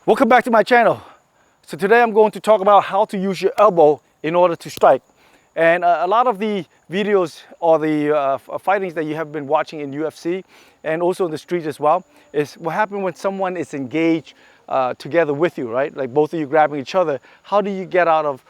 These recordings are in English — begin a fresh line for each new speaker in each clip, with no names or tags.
Welcome back to my channel. So today I'm going to talk about how to use your elbow in order to strike. And a lot of the videos or the fightings that you have been watching in UFC and also in the streets as well is what happens when someone is engaged together with you, right? Like both of you grabbing each other. How do you get out of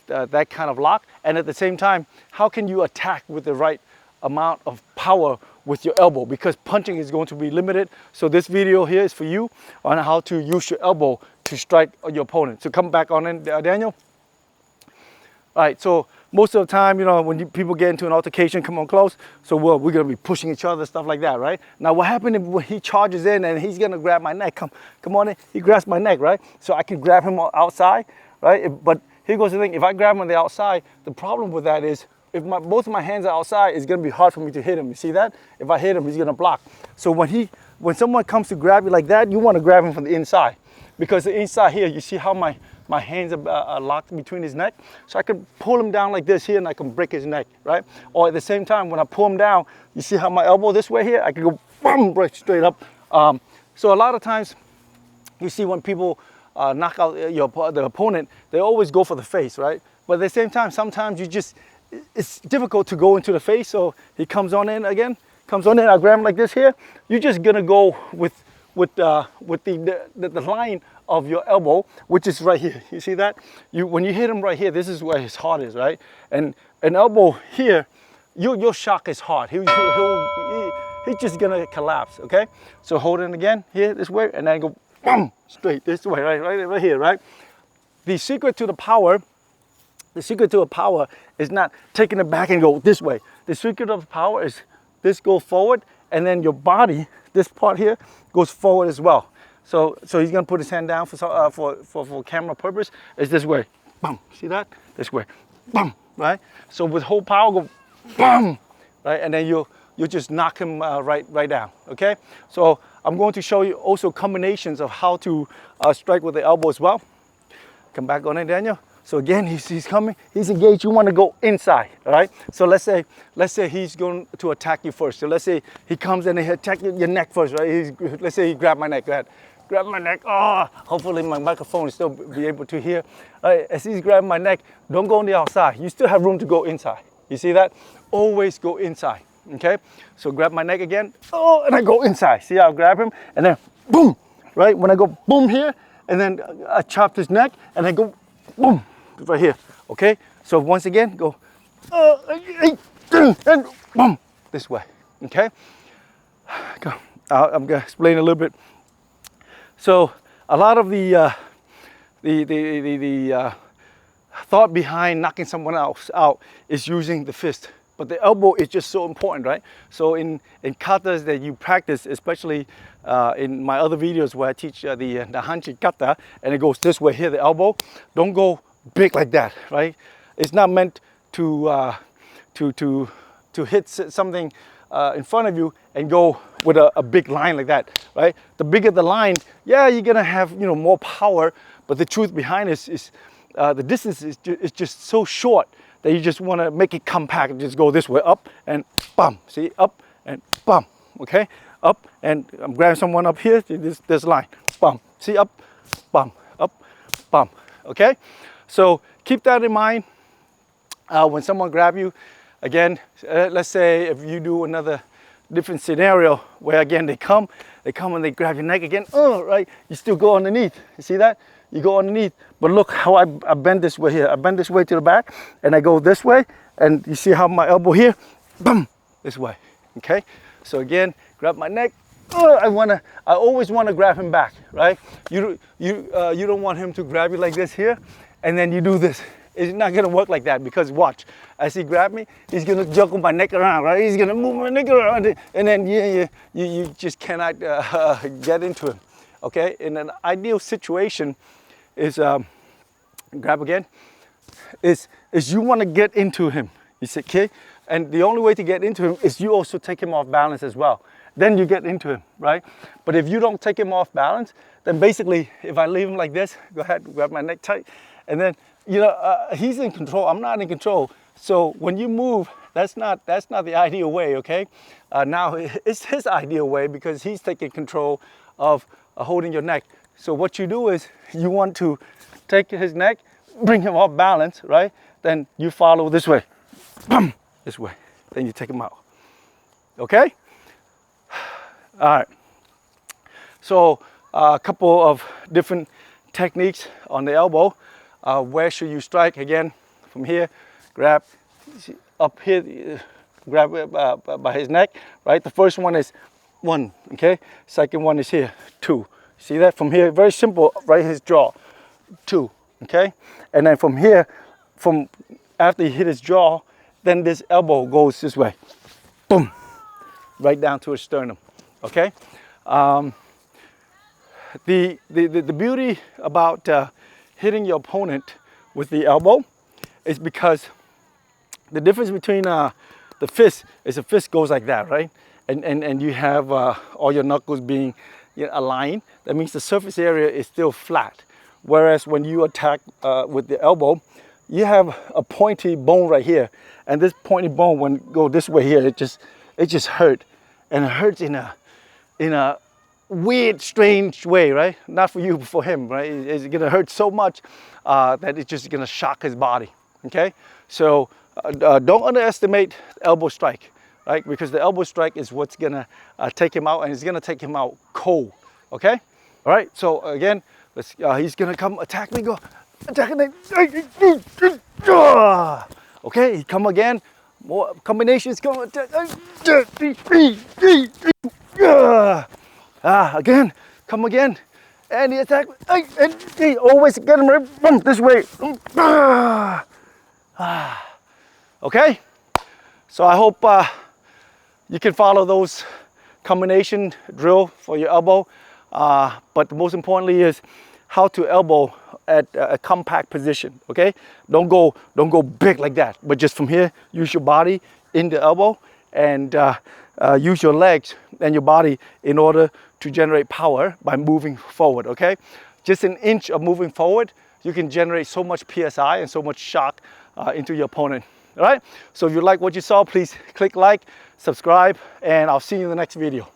that kind of lock? And at the same time, how can you attack with the right amount of power with your elbow, because punching is going to be limited. So this video here is for you on how to use your elbow to strike your opponent. So come back on in, Daniel. All right, so most of the time, you know, when people get into an altercation, come on close, so we're gonna be pushing each other, stuff like that, right? Now what happened if he charges in and he's gonna grab my neck? Come on in, he grabs my neck, right? So I can grab him outside, right? But here goes the thing, if I grab him on the outside, the problem with that is, if both of my hands are outside, it's gonna be hard for me to hit him. You see that? If I hit him, he's gonna block. So when someone comes to grab you like that, you wanna grab him from the inside. Because the inside here, you see how my hands are locked between his neck? So I can pull him down like this here and I can break his neck, right? Or at the same time, when I pull him down, you see how my elbow this way here? I can go boom, break straight up. So a lot of times, you see when people knock out the opponent, they always go for the face, right? But at the same time, sometimes it's difficult to go into the face, so he comes on in again, I grab him like this here. You're just gonna go with the line of your elbow, which is right here. You see that? When you hit him right here, this is where his heart is, right? And an elbow here, you'll shock his heart. He's just gonna collapse, okay? So hold it again here, this way, and then go boom, straight this way, right here, right? The secret to a power is not taking it back and go this way. The secret of power is this goes forward, and then your body, this part here, goes forward as well. So he's gonna put his hand down for camera purpose. It's this way, boom. See that? This way, boom. Right? So with whole power, go boom. Right? And then you'll just knock him right down. Okay? So I'm going to show you also combinations of how to strike with the elbow as well. Come back on in, Daniel. So again, he's coming, he's engaged, you want to go inside, all right? So let's say he's going to attack you first. So let's say he comes and he attack your neck first, right? Let's say he grabbed my neck, go ahead. Grab my neck, hopefully my microphone will still be able to hear. As he's grabbing my neck, don't go on the outside. You still have room to go inside. You see that? Always go inside, okay? So grab my neck again, and I go inside. See how I grab him? And then boom, right? When I go boom here, and then I chop his neck, and then go boom. Right here, okay? So once again, go and boom, this way, okay? Go. I'm gonna explain a little bit. So a lot of the thought behind knocking someone else out is using the fist, but the elbow is just so important, right? So in katas that you practice, especially in my other videos where I teach the hanchi kata, and it goes this way here, the elbow, don't go big like that, right? It's not meant to hit something in front of you and go with a big line like that, right? The bigger the line, yeah, you're gonna have more power, but the truth behind this is the distance is just so short that you just want to make it compact and just go this way, up and bum. See, up and bum. Okay, up, and I'm grabbing someone up here. This line, bum. See, up, bum, up, bum. Okay. So keep that in mind when someone grab you. Again, let's say if you do another different scenario where again they come and they grab your neck again, right? You still go underneath. You see that? You go underneath. But look how I bend this way here. I bend this way to the back and I go this way, and you see how my elbow here, boom, this way. Okay? So again, grab my neck. I always want to grab him back, right? You don't want him to grab you like this here, and then you do this. It's not gonna work like that, because watch, as he grab me, he's gonna juggle my neck around, right? He's gonna move my neck around, and then you just cannot get into him. Okay? In an ideal situation, is grab again. Is you want to get into him? You say, okay, and the only way to get into him is you also take him off balance as well. Then you get into him, right? But if you don't take him off balance, then basically, if I leave him like this, go ahead, grab my neck tight, and then he's in control. I'm not in control. So when you move, that's not the ideal way, okay? Now it's his ideal way because he's taking control of holding your neck. So what you do is you want to take his neck, bring him off balance, right? Then you follow this way, this way. Then you take him out, okay? All right. So a couple of different techniques on the elbow. Where should you strike? Again, from here, grab up here, grab it by his neck, right? The first one is 1, okay? Second one is here, 2. See that? From here, very simple, right? His jaw, 2, okay? And then from here, from after you hit his jaw, then this elbow goes this way, boom, right down to his sternum, okay? The beauty about hitting your opponent with the elbow is because the difference between the fist is the fist goes like that, right? And you have all your knuckles being aligned. That means the surface area is still flat. Whereas when you attack with the elbow, you have a pointy bone right here. And this pointy bone, when it go this way here, it just hurt. And it hurts in a weird, strange way, right? Not for you, but for him, right? It's gonna hurt so much that it's just gonna shock his body, okay? So don't underestimate the elbow strike, right? Because the elbow strike is what's gonna take him out, and it's gonna take him out cold, okay? All right, so again, he's gonna come attack me, go, attack me, okay, he come again, more combinations, come attack, again, come again, and he attack, and he always get him right this way. Okay, so I hope you can follow those combination drill for your elbow, but most importantly is how to elbow at a compact position. Okay, don't go big like that, but just from here, use your body in the elbow and use your legs and your body in order to generate power by moving forward, okay? Just an inch of moving forward, you can generate so much PSI and so much shock into your opponent, all right? So if you like what you saw, please click like, subscribe, and I'll see you in the next video.